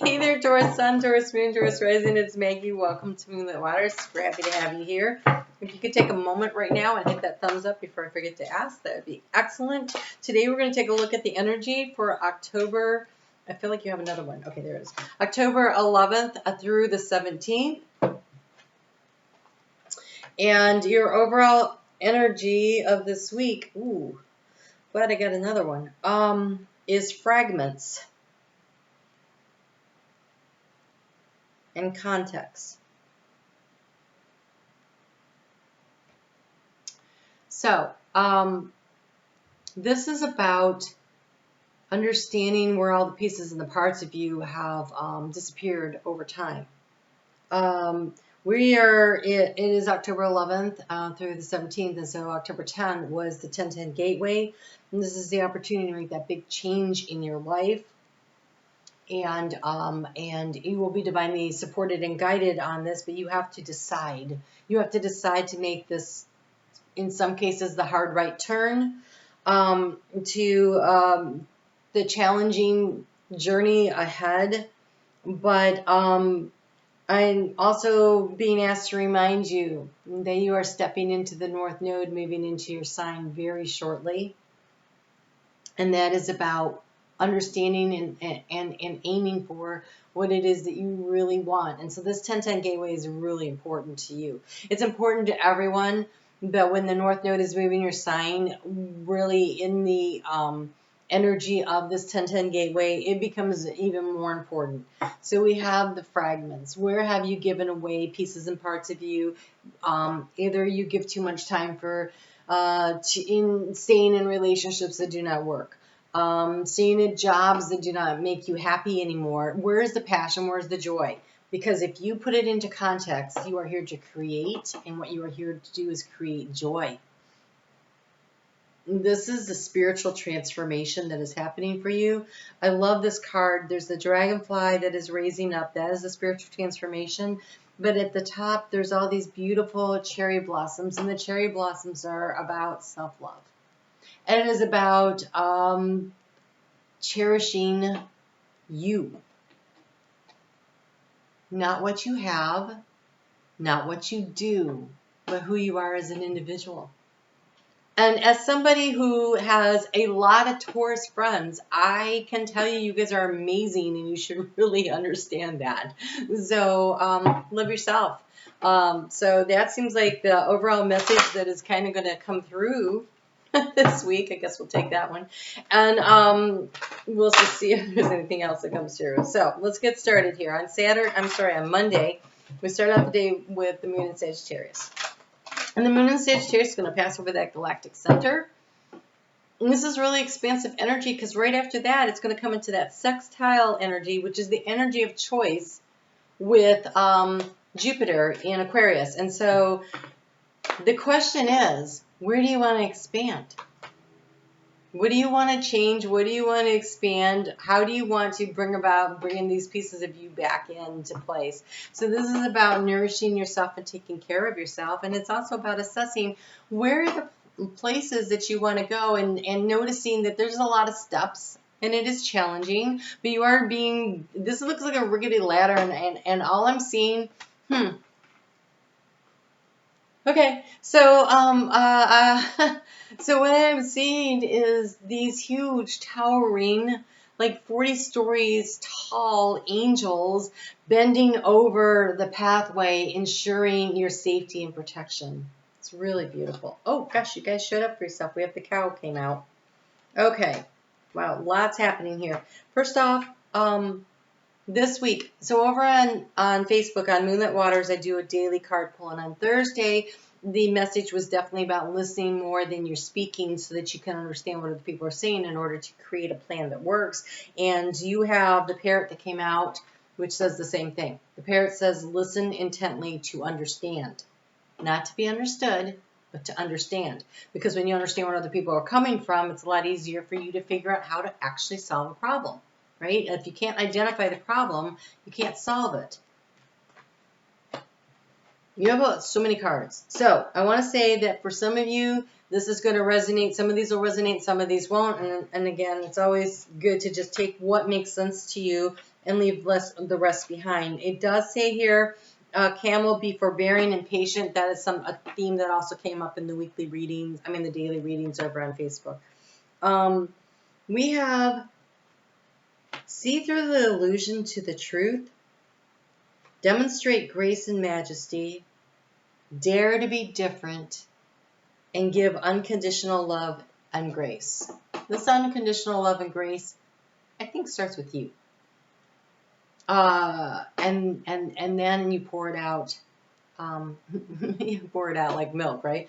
Hey there, Taurus Sun, Taurus Moon, Taurus Rising. It's Maggie. Welcome to Moonlit Waters. We're happy to have you here. If you could take a moment right now and hit that thumbs up before I forget to ask, that would be excellent. Today we're going to take a look at the energy for October. I feel like you have another one. Okay, there it is. October 11th through the 17th. And your overall energy of this week, ooh, glad I got another one, is fragments and context. So, this is about understanding where all the pieces and the parts of you have disappeared over time. It is October 11th through the 17th, and so October 10th was the 1010 gateway. And this is the opportunity to make that big change in your life. And you will be divinely supported and guided on this, but you have to decide. You have to decide to make this, in some cases, the hard right turn to the challenging journey ahead. But I'm also being asked to remind you that you are stepping into the North Node, moving into your sign very shortly. And that is about understanding and aiming for what it is that you really want. And so this 1010 gateway is really important to you. It's important to everyone, but when the North Node is moving your sign, really in the energy of this 1010 gateway, it becomes even more important. So we have the fragments. Where have you given away pieces and parts of you? Either you give too much time for staying in relationships that do not work. Staying at jobs that do not make you happy anymore. Where's the passion? Where's the joy? Because if you put it into context, you are here to create, and what you are here to do is create joy. This is the spiritual transformation that is happening for you. I love this card. There's the dragonfly that is raising up. That is the spiritual transformation. But at the top, there's all these beautiful cherry blossoms, and the cherry blossoms are about self-love. And it is about cherishing you. Not what you have, not what you do, but who you are as an individual. And as somebody who has a lot of Taurus friends, I can tell you, you guys are amazing, and you should really understand that. So love yourself. So that seems like the overall message that is kind of going to come through this week. I guess we'll take that one. And we'll just see if there's anything else that comes through. So let's get started here. On Monday, we start out the day with the moon in Sagittarius. And the moon in Sagittarius is going to pass over that galactic center. And this is really expansive energy, because right after that, it's going to come into that sextile energy, which is the energy of choice with Jupiter in Aquarius. And so the question is, where do you want to expand? What do you want to change? What do you want to expand? How do you want to bringing these pieces of you back into place? So this is about nourishing yourself and taking care of yourself. And it's also about assessing where are the places that you want to go, and noticing that there's a lot of steps. And it is challenging, but you are this looks like a rickety ladder, and all I'm seeing, Okay, so so what I'm seeing is these huge, towering, like 40 stories tall angels bending over the pathway, ensuring your safety and protection. It's really beautiful. Oh gosh, you guys showed up for yourself. We have the cow came out. Okay, wow, lots happening here. First off, this week, so over on Facebook, on Moonlit Waters, I do a daily card pull, and on Thursday, the message was definitely about listening more than you're speaking, so that you can understand what other people are saying in order to create a plan that works. And you have the parrot that came out, which says the same thing. The parrot says, listen intently to understand. Not to be understood, but to understand. Because when you understand where other people are coming from, it's a lot easier for you to figure out how to actually solve a problem. Right? If you can't identify the problem, you can't solve it. You have so many cards. So I want to say that for some of you, this is going to resonate. Some of these will resonate, some of these won't. And again, it's always good to just take what makes sense to you and leave the rest behind. It does say here, camel, be forbearing and patient. That is a theme that also came up in the weekly readings. I mean, the daily readings over on Facebook. We have see through the illusion to the truth, demonstrate grace and majesty, dare to be different, and give unconditional love and grace. This unconditional love and grace, I think, starts with you. And then you pour it out. You pour it out like milk, right?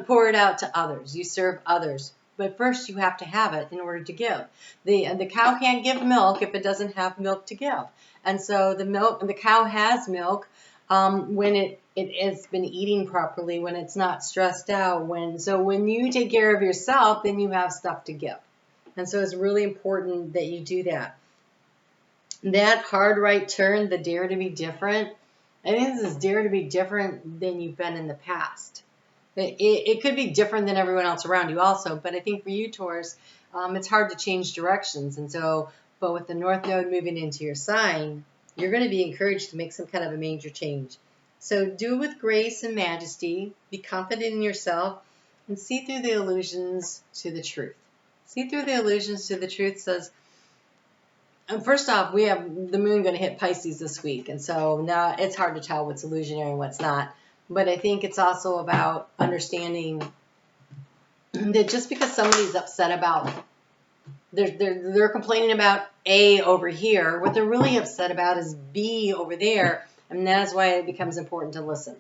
Pour it out to others. You serve others. But first you have to have it in order to give. The cow can't give milk if it doesn't have milk to give. And so the cow has milk when it has been eating properly, when it's not stressed out. So when you take care of yourself, then you have stuff to give. And so it's really important that you do that. That hard right turn, the dare to be different, I think this is dare to be different than you've been in the past. It could be different than everyone else around you also, but I think for you, Taurus, it's hard to change directions. And so, but with the North Node moving into your sign, you're going to be encouraged to make some kind of a major change. So do it with grace and majesty, be confident in yourself, and see through the illusions to the truth. See through the illusions to the truth says, and first off, we have the moon going to hit Pisces this week. And so now it's hard to tell what's illusionary and what's not. But I think it's also about understanding that just because somebody's upset about, they're complaining about A over here, what they're really upset about is B over there. And that's why it becomes important to listen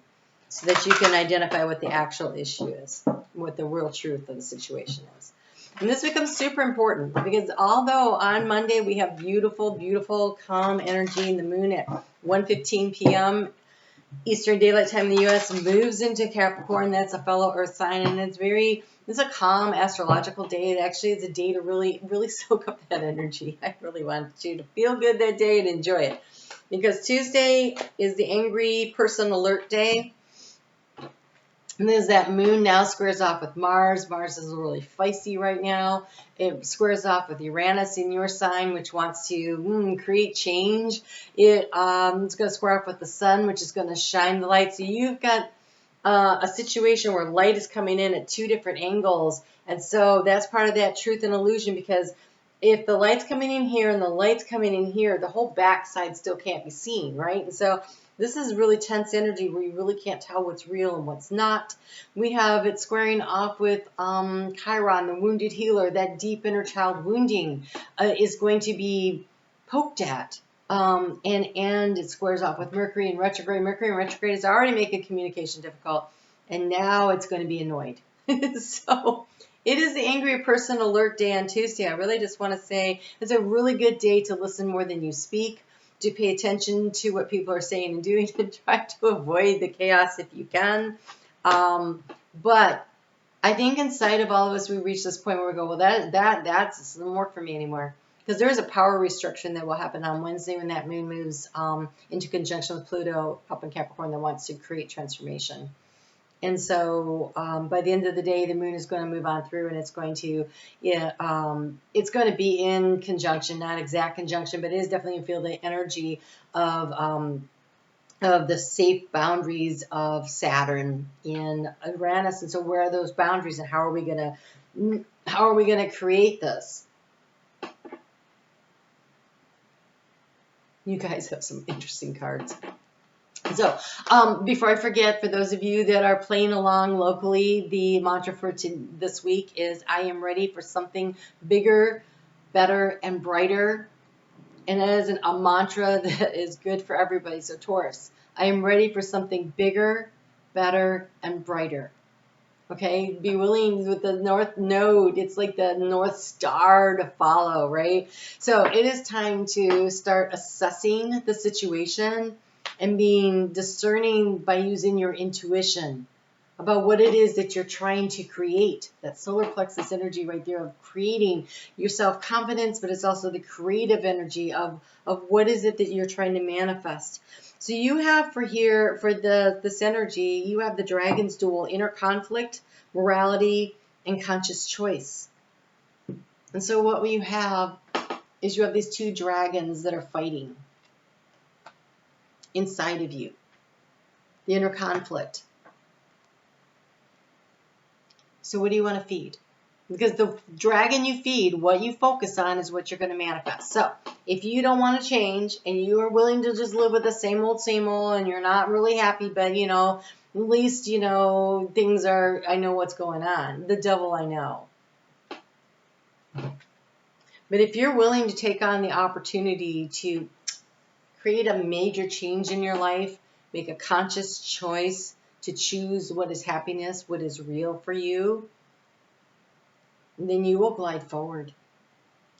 so that you can identify what the actual issue is, what the real truth of the situation is. And this becomes super important because although on Monday we have beautiful, beautiful, calm energy, and the moon at 1:15 p.m. Eastern Daylight Time in the U.S. moves into Capricorn. That's a fellow Earth sign, and it's a calm astrological day. It actually is a day to really, really soak up that energy. I really want you to feel good that day and enjoy it because Tuesday is the angry person alert day. And there's that moon now squares off with Mars. Mars is really feisty right now. It squares off with Uranus in your sign, which wants to create change. It's going to square off with the sun, which is going to shine the light. So you've got a situation where light is coming in at two different angles. And so that's part of that truth and illusion, because if the light's coming in here and the light's coming in here, the whole backside still can't be seen, right? And so this is really tense energy where you really can't tell what's real and what's not. We have it squaring off with Chiron, the wounded healer. That deep inner child wounding is going to be poked at. And it squares off with Mercury in retrograde. Mercury in retrograde is already making communication difficult, and now it's going to be annoyed. So it is the angry person alert day on Tuesday. I really just want to say it's a really good day to listen more than you speak, to pay attention to what people are saying and doing, and try to avoid the chaos if you can. But I think inside of all of us, we reach this point where we go, well, that doesn't work for me anymore. Because there is a power restriction that will happen on Wednesday when that moon moves into conjunction with Pluto up in Capricorn that wants to create transformation. And so by the end of the day, the moon is going to move on through, and it's going to be in conjunction, not exact conjunction, but it is definitely going to feel the energy of the safe boundaries of Saturn in Uranus. And so where are those boundaries, and how are we going to create this? You guys have some interesting cards. So before I forget, for those of you that are playing along locally, the mantra for this week is, I am ready for something bigger, better, and brighter. And it is a mantra that is good for everybody. So Taurus, I am ready for something bigger, better, and brighter. Okay, be willing with the North Node. It's like the North Star to follow, right? So it is time to start assessing the situation and being discerning by using your intuition. about what it is that you're trying to create. That solar plexus energy right there of creating your self-confidence, but it's also the creative energy of what is it that you're trying to manifest. So you have for here, for this energy, you have the dragon's duel, inner conflict, morality, and conscious choice. And so what you have is you have these two dragons that are fighting inside of you. The inner conflict. So what do you want to feed? Because the dragon you feed, what you focus on is what you're going to manifest. So if you don't want to change and you are willing to just live with the same old, and you're not really happy, but at least, things are, I know what's going on. The devil I know. But if you're willing to take on the opportunity to create a major change in your life, make a conscious choice to choose what is happiness, what is real for you, then you will glide forward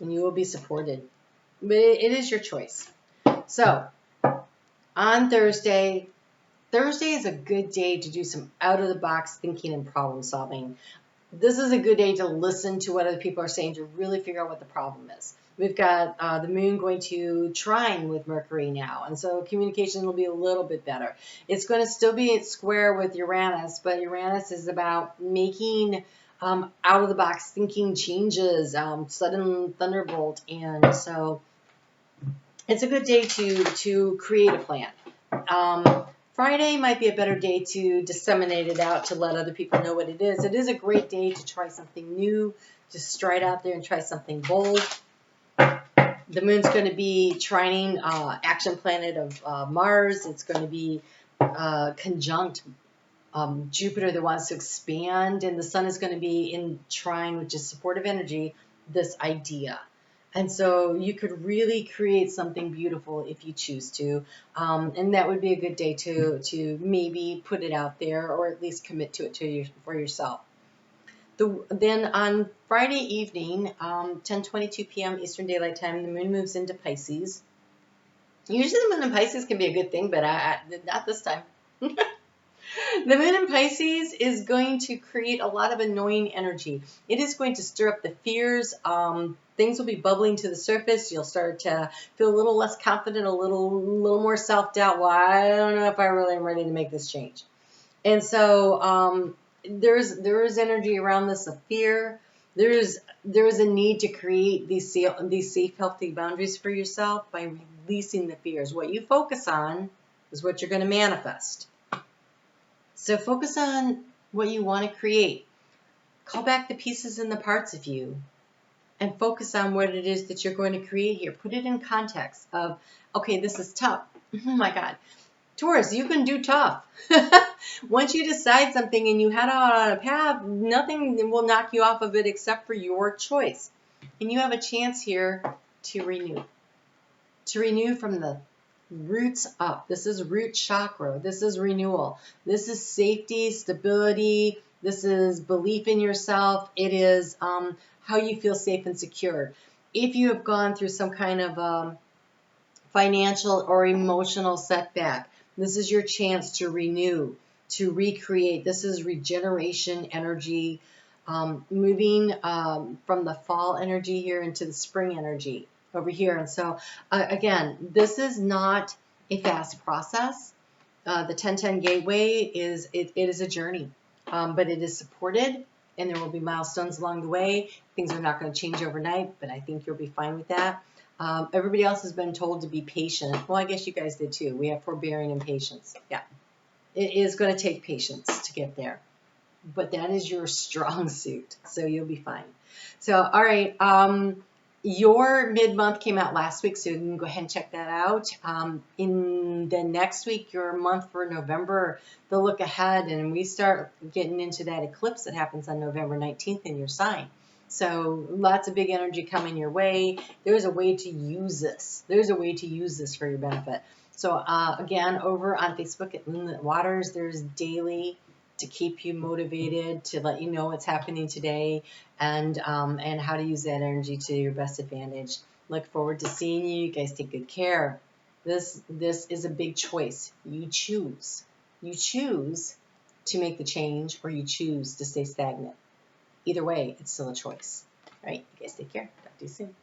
and you will be supported. But it is your choice. So on Thursday is a good day to do some out-of-the-box thinking and problem solving. This is a good day to listen to what other people are saying to really figure out what the problem is. We've got the moon going to trine with Mercury now, and so communication will be a little bit better. It's going to still be at square with Uranus, but Uranus is about making out-of-the-box thinking changes, sudden thunderbolt, and so it's a good day to create a plan. Friday might be a better day to disseminate it out to let other people know what it is. It is a great day to try something new, just stride out there and try something bold. The moon's going to be trining action planet of Mars. It's going to be conjunct Jupiter that wants to expand, and the sun is going to be in trine, which is supportive energy, this idea. And so you could really create something beautiful if you choose to. And that would be a good day to maybe put it out there or at least commit to it for yourself. Then on Friday evening, 10:22 p.m. Eastern Daylight Time, the moon moves into Pisces. Usually the moon in Pisces can be a good thing, but not this time. The moon in Pisces is going to create a lot of annoying energy. It is going to stir up the fears. Things will be bubbling to the surface. You'll start to feel a little less confident, a little more self-doubt. Well, I don't know if I really am ready to make this change. And so there is energy around this of fear. There is a need to create these safe, healthy boundaries for yourself by releasing the fears. What you focus on is what you're going to manifest. So focus on what you want to create. Call back the pieces and the parts of you and focus on what it is that you're going to create here. Put it in context of, okay, this is tough. Oh my God. Taurus, you can do tough. Once you decide something and you head out on a path, nothing will knock you off of it except for your choice. And you have a chance here to renew. To renew from the roots up. This is root chakra. This is renewal. This is safety, stability. This is belief in yourself. It is how you feel safe and secure. If you have gone through some kind of financial or emotional setback, this is your chance to renew, to recreate. This is regeneration energy, moving from the fall energy here into the spring energy over here. And so again, this is not a fast process. The 1010 gateway is a journey, but it is supported, and there will be milestones along the way. Things are not going to change overnight, but I think you'll be fine with that. Everybody else has been told to be patient. Well, I guess you guys did too. We have forbearing and patience. Yeah, it is going to take patience to get there, but that is your strong suit, so you'll be fine. So, all right. Your mid-month came out last week, so you can go ahead and check that out. In the next week, your month for November, they'll look ahead, and we start getting into that eclipse that happens on November 19th in your sign. So lots of big energy coming your way. There's a way to use this. There's a way to use this for your benefit. So again, over on Facebook at Moonlit Waters, there's daily to keep you motivated, to let you know what's happening today, and how to use that energy to your best advantage. Look forward to seeing you. You guys take good care. This is a big choice. You choose. You choose to make the change, or you choose to stay stagnant. Either way, it's still a choice. All right, you guys take care. Talk to you soon.